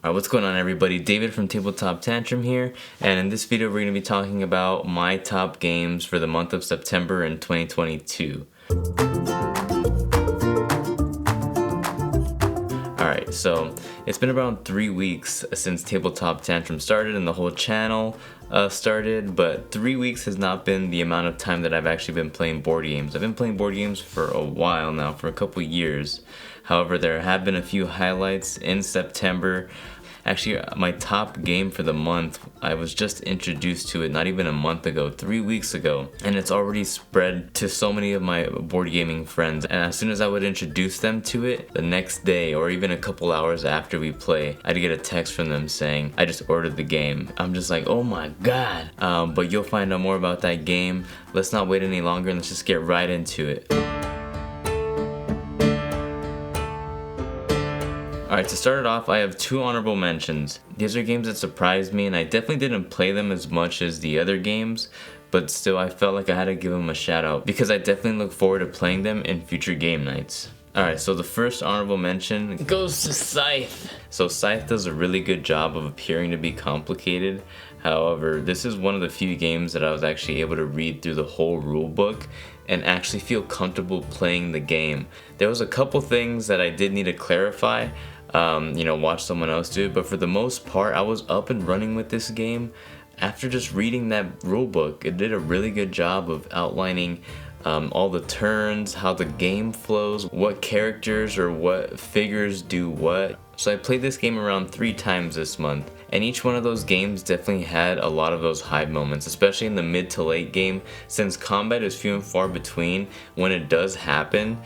Alright, what's going on everybody? David from TableTopTantrum here, and in this video we're going to be talking about my top games for the month of September in 2022. Alright, so it's been around 3 weeks since TableTopTantrum started and the whole channel started, but 3 weeks has not been the amount of time that I've actually been playing board games. I've been playing board games for a while now, for a couple years. However, there have been a few highlights in September. Actually, my top game for the month, I was just introduced to it not even a month ago, 3 weeks ago, and it's already spread to so many of my board gaming friends. And as soon as I would introduce them to it, the next day or even a couple hours after we play, I'd get a text from them saying, I just ordered the game. I'm just like, oh my god. But you'll find out more about that game. Let's not wait any longer and let's just get right into it. Alright, to start it off, I have 2 honorable mentions. These are games that surprised me, and I definitely didn't play them as much as the other games, but still I felt like I had to give them a shout out because I definitely look forward to playing them in future game nights. Alright, so the first honorable mention goes to Scythe. So Scythe does a really good job of appearing to be complicated. However, this is one of the few games that I was actually able to read through the whole rule book and actually feel comfortable playing the game. There was a couple things that I did need to clarify, watch someone else do it, but for the most part I was up and running with this game. After just reading that rule book, it did a really good job of outlining all the turns, how the game flows, what characters or what figures do what. So I played this game around 3 times this month, and each one of those games definitely had a lot of those high moments, especially in the mid to late game. Since combat is few and far between, when it does happen,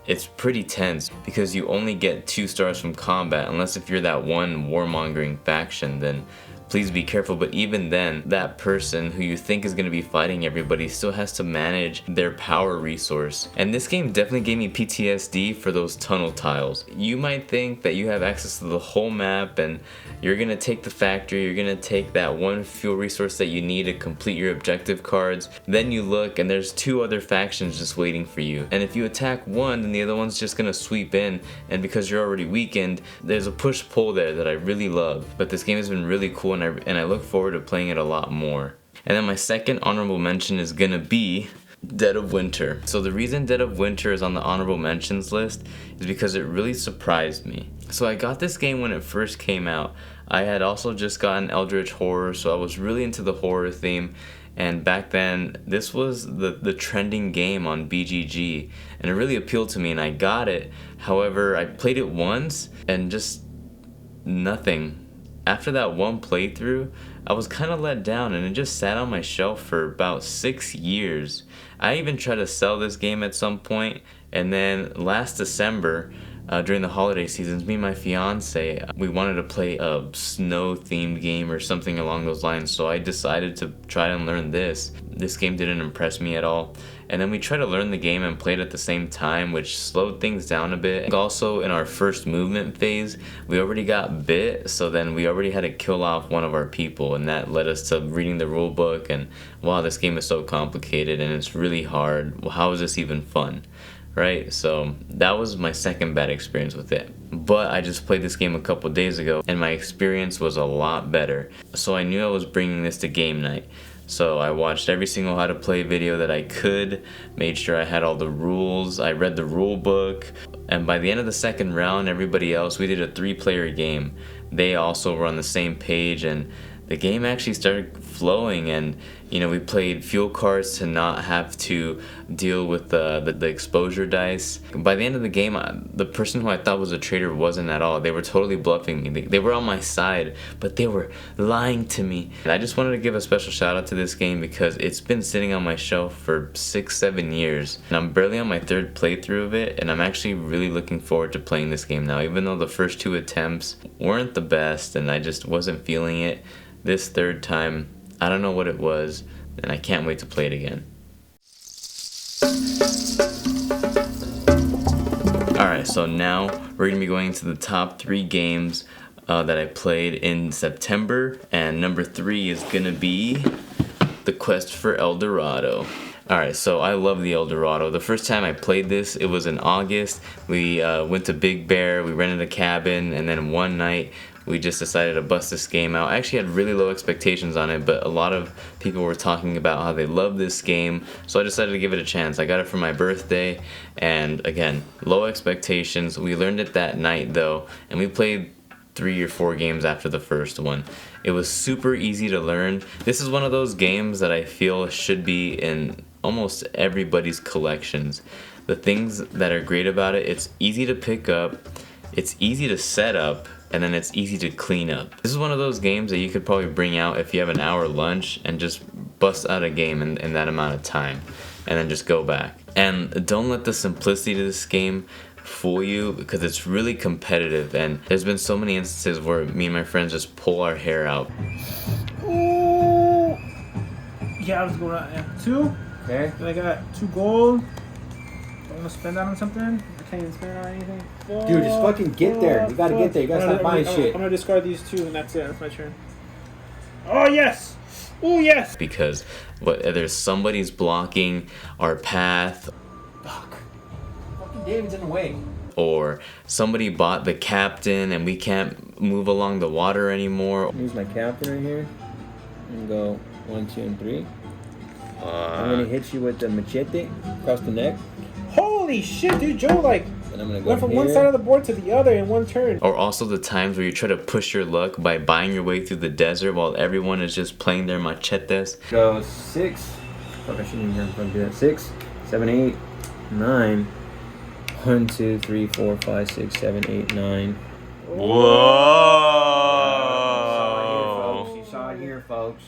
it's pretty tense because you only get 2 stars from combat, unless if you're that one warmongering faction, then please be careful. But even then, that person who you think is going to be fighting everybody still has to manage their power resource. And this game definitely gave me PTSD for those tunnel tiles. You might think that you have access to the whole map and you're going to take the factory, you're going to take that one fuel resource that you need to complete your objective cards. Then you look and there's 2 other factions just waiting for you. And if you attack one, then the other one's just going to sweep in. And because you're already weakened, there's a push-pull there that I really love. But this game has been really cool, and I look forward to playing it a lot more. And then my second honorable mention is gonna be Dead of Winter. So the reason Dead of Winter is on the honorable mentions list is because it really surprised me. So I got this game when it first came out. I had also just gotten Eldritch Horror, so I was really into the horror theme. And back then, this was the trending game on BGG, and it really appealed to me and I got it. However, I played it once and just nothing. After that one playthrough, I was kind of let down and it just sat on my shelf for about 6 years. I even tried to sell this game at some point, and then last December, during the holiday seasons, me and my fiance, we wanted to play a snow themed game or something along those lines, so I decided to try and learn this. This game didn't impress me at all, and then we tried to learn the game and played at the same time, which slowed things down a bit. Also, in our first movement phase, we already got bit, so then we already had to kill off one of our people, and that led us to reading the rule book and wow, this game is so complicated and it's really hard. Well, how is this even fun? Right? So that was my second bad experience with it. But I just played this game a couple days ago and my experience was a lot better. So I knew I was bringing this to game night. So I watched every single how to play video that I could, made sure I had all the rules, I read the rule book, and by the end of the second round, everybody else, we did a 3-player game. They also were on the same page, and the game actually started flowing, and we played fuel cards to not have to deal with the exposure dice. By the end of the game, the person who I thought was a traitor wasn't at all. They were totally bluffing me. They were on my side, but they were lying to me. And I just wanted to give a special shout out to this game because it's been sitting on my shelf for 6-7 years. And I'm barely on my 3rd playthrough of it, and I'm actually really looking forward to playing this game now. Even though the first 2 attempts weren't the best and I just wasn't feeling it, this 3rd time, I don't know what it was, and I can't wait to play it again. Alright, so now we're going to be going to the top 3 games that I played in September, and number 3 is going to be The Quest for El Dorado. Alright, so I love the El Dorado. The first time I played this, it was in August. We went to Big Bear, we rented a cabin, and then one night we just decided to bust this game out. I actually had really low expectations on it, but a lot of people were talking about how they love this game, so I decided to give it a chance. I got it for my birthday, and again, low expectations. We learned it that night though, and we played 3 or 4 games after the first one. It was super easy to learn. This is one of those games that I feel should be in almost everybody's collections. The things that are great about it, it's easy to pick up, it's easy to set up, and then it's easy to clean up. This is one of those games that you could probably bring out if you have an hour lunch and just bust out a game in that amount of time, and then just go back. And don't let the simplicity of this game fool you, because it's really competitive, and there's been so many instances where me and my friends just pull our hair out. Ooh. Yeah, I was going out. Yeah. 2. Okay. Then I got 2 gold. I want to spend that on something. I can't even spend it on anything. Dude, just fucking get there. You gotta get there. You gotta stop buying shit. I'm gonna discard these 2, and that's it. That's my turn. Oh yes! Oh yes! Because there's somebody's blocking our path. Fuck. Fucking David's in the way. Or somebody bought the captain and we can't move along the water anymore. Use my captain right here. And go 1, 2, and 3. I'm gonna hit you with the machete across the neck. Holy shit, dude! Joe like And I'm gonna go went from here. one side of the board to the other in one turn. Or also the times where you try to push your luck by buying your way through the desert while everyone is just playing their machetes. Go 6. Fuck, I shouldn't even have to do that. 6, 7, 8, 9. 1, 2, 3, 4, 5, 6, 7, 8, 9. Whoa! You saw it here, folks.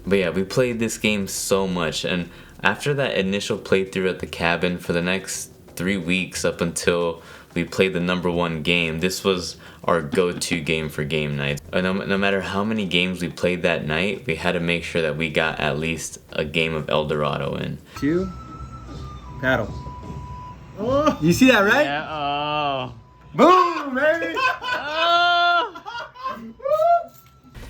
But yeah, we played this game so much, and after that initial playthrough at the cabin, for the next 3 weeks up until we played the #1 game, this was our go-to game for game nights. And no matter how many games we played that night, we had to make sure that we got at least a game of El Dorado in. 2. Paddle. Oh. You see that, right? Yeah, oh. Boom, baby!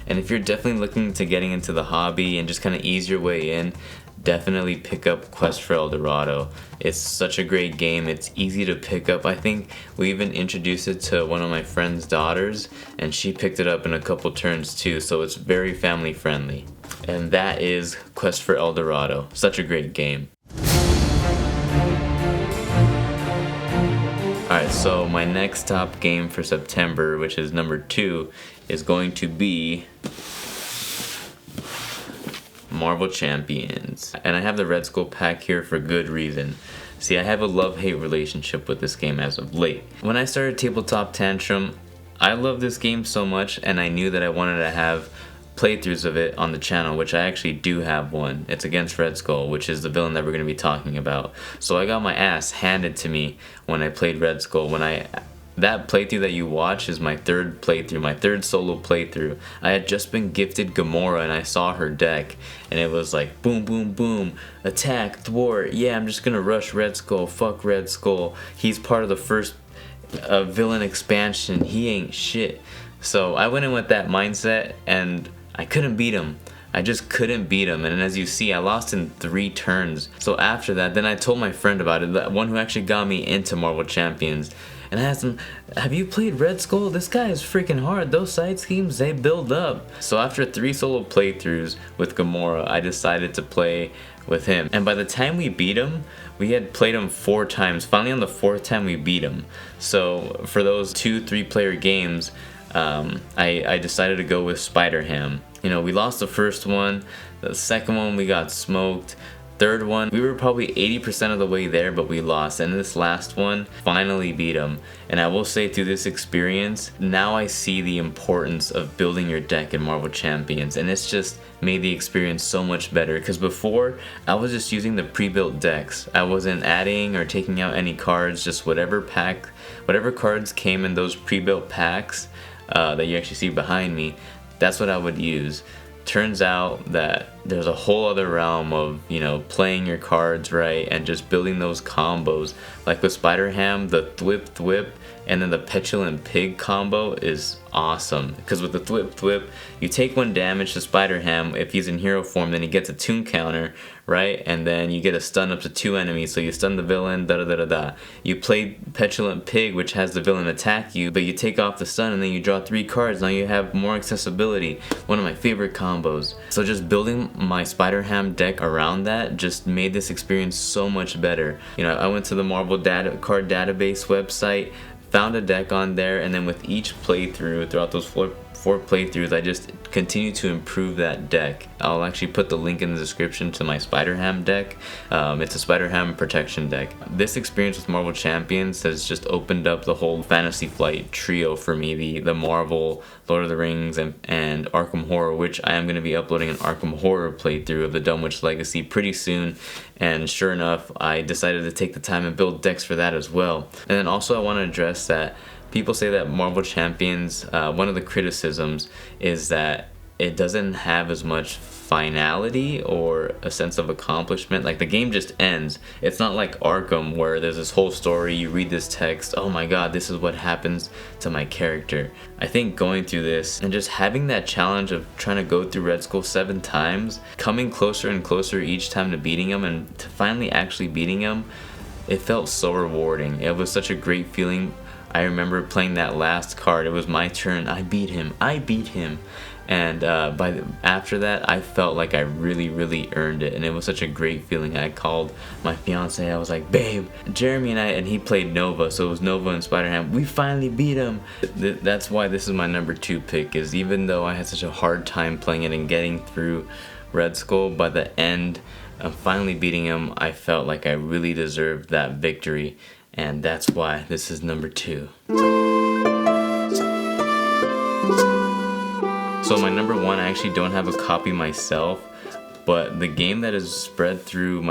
And if you're definitely looking to getting into the hobby and just kind of ease your way in, definitely pick up Quest for El Dorado. It's such a great game. It's easy to pick up. I think we even introduced it to one of my friend's daughters, and she picked it up in a couple turns too, so it's very family friendly. And that is Quest for El Dorado. Such a great game. Alright, so my next top game for September, which is number 2, is going to be Marvel Champions. And I have the Red Skull pack here for good reason. See, I have a love-hate relationship with this game as of late. When I started Tabletop Tantrum, I love this game so much, and I knew that I wanted to have playthroughs of it on the channel, which I actually do have one. It's against Red Skull, which is the villain that we're going to be talking about. So I got my ass handed to me when I played Red Skull. That playthrough that you watch is my 3rd playthrough, my 3rd solo playthrough. I had just been gifted Gamora and I saw her deck, and it was like boom, boom, boom, attack, thwart, yeah, I'm just gonna rush Red Skull, fuck Red Skull. He's part of the first villain expansion, he ain't shit. So I went in with that mindset and I couldn't beat him. I just couldn't beat him, and as you see, I lost in 3 turns. So after that, then I told my friend about it, that one who actually got me into Marvel Champions. And I asked him, have you played Red Skull? This guy is freaking hard. Those side schemes, they build up. So after 3 solo playthroughs with Gamora, I decided to play with him. And by the time we beat him, we had played him 4 times. Finally on the 4th time we beat him. So for those 2-3 player games, I decided to go with Spider-Ham. You know, we lost the first one. The second one we got smoked. Third one, we were probably 80% of the way there, but we lost. And this last one, finally beat him. And I will say, through this experience, now I see the importance of building your deck in Marvel Champions. And it's just made the experience so much better. Because before, I was just using the pre-built decks. I wasn't adding or taking out any cards, just whatever cards came in those pre-built packs that you actually see behind me, that's what I would use. Turns out that there's a whole other realm of, you know, playing your cards right and just building those combos. Like with Spider-Ham, the thwip And then the Petulant Pig combo is awesome, because with the Thwip Thwip, you take 1 damage to Spider Ham if he's in hero form, then he gets a tune counter, right? And then you get a stun up to 2 enemies, so you stun the villain, da da da da da. You play Petulant Pig, which has the villain attack you, but you take off the stun and then you draw 3 cards. Now you have more accessibility. One of my favorite combos. So just building my Spider Ham deck around that just made this experience so much better. You know, I went to the Marvel card database website, found a deck on there, and then with each playthrough throughout those four playthroughs, I just continue to improve that deck. I'll actually put the link in the description to my Spider Ham deck. It's a Spider Ham protection deck. This experience with Marvel Champions has just opened up the whole Fantasy Flight trio for me, the Marvel, Lord of the Rings, and Arkham Horror, which I am going to be uploading an Arkham Horror playthrough of the Dunwich Legacy pretty soon. And sure enough, I decided to take the time and build decks for that as well. And then also I want to address that people say that Marvel Champions, one of the criticisms is that it doesn't have as much finality or a sense of accomplishment. Like, the game just ends. It's not like Arkham where there's this whole story, you read this text, oh my god, this is what happens to my character. I think going through this and just having that challenge of trying to go through Red Skull 7 times, coming closer and closer each time to beating him, and to finally actually beating him, it felt so rewarding. It was such a great feeling. I remember playing that last card, it was my turn, I beat him. And after that, I felt like I really earned it, and it was such a great feeling. I called my fiance, I was like, babe, Jeremy and he played Nova, so it was Nova and Spider-Ham, we finally beat him. That's why this is my number 2 pick, is even though I had such a hard time playing it and getting through Red Skull, by the end of finally beating him, I felt like I really deserved that victory, and that's why this is number 2. So my number 1, I actually don't have a copy myself, but the game that is spread through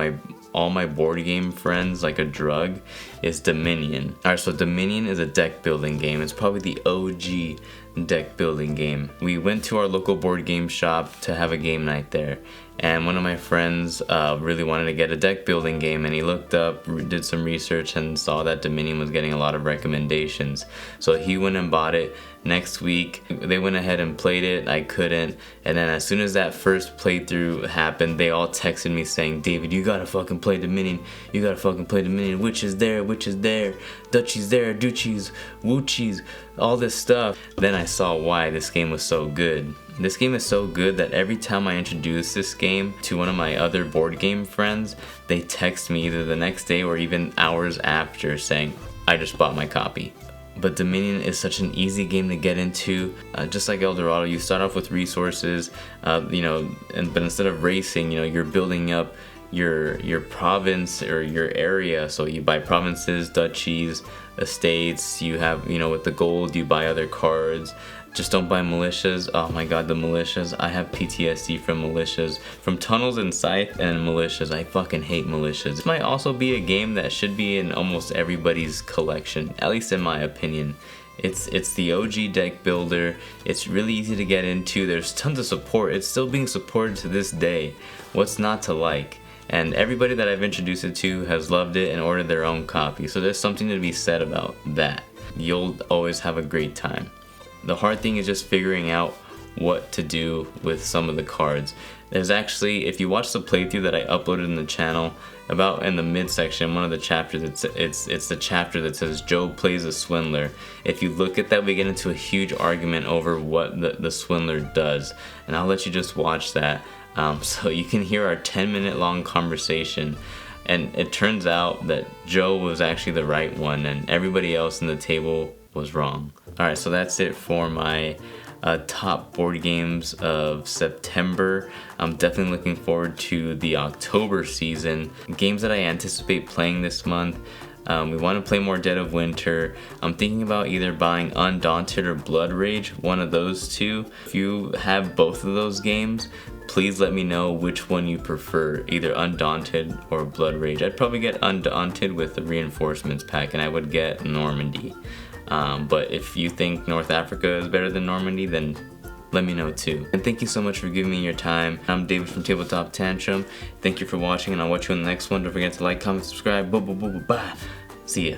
all my board game friends like a drug is Dominion. Alright, so Dominion is a deck building game. It's probably the OG deck building game. We went to our local board game shop to have a game night there, and one of my friends really wanted to get a deck building game, and he looked up, did some research, and saw that Dominion was getting a lot of recommendations. So he went and bought it. Next week, they went ahead and played it. I couldn't. And then as soon as that first playthrough happened, they all texted me saying, David, you gotta fucking play Dominion. You gotta fucking play Dominion. Which is there, Dutchie's there, Doochies, Woochies, all this stuff. Then I saw why this game was so good. This game is so good that every time I introduce this game to one of my other board game friends, they text me either the next day or even hours after saying, I just bought my copy. But Dominion is such an easy game to get into. Just like Dorado, you start off with resources, but instead of racing, you're building up your province or your area. So you buy provinces, duchies, estates. You have, with the gold, you buy other cards. Just don't buy militias. Oh my god, the militias. I have PTSD from militias. From Tunnels and Scythe and militias. I fucking hate militias. This might also be a game that should be in almost everybody's collection, at least in my opinion. It's the OG deck builder. It's really easy to get into. There's tons of support. It's still being supported to this day. What's not to like? And everybody that I've introduced it to has loved it and ordered their own copy. So there's something to be said about that. You'll always have a great time. The hard thing is just figuring out what to do with some of the cards. There's actually, if you watch the playthrough that I uploaded in the channel, about in the midsection, one of the chapters, it's the chapter that says Joe plays a swindler. If you look at that, we get into a huge argument over what the swindler does, and I'll let you just watch that so you can hear our 10-minute long conversation. And it turns out that Joe was actually the right one and everybody else in the table was wrong. Alright, so that's it for my top board games of September. I'm definitely looking forward to the October season. Games that I anticipate playing this month. We want to play more Dead of Winter. I'm thinking about either buying Undaunted or Blood Rage, one of those two. If you have both of those games, please let me know which one you prefer, either Undaunted or Blood Rage. I'd probably get Undaunted with the reinforcements pack, and I would get Normandy. But if you think North Africa is better than Normandy, then let me know too. And thank you so much for giving me your time. I'm David from TableTopTantrum. Thank you for watching, and I'll watch you in the next one. Don't forget to like, comment, subscribe. Bye. See ya.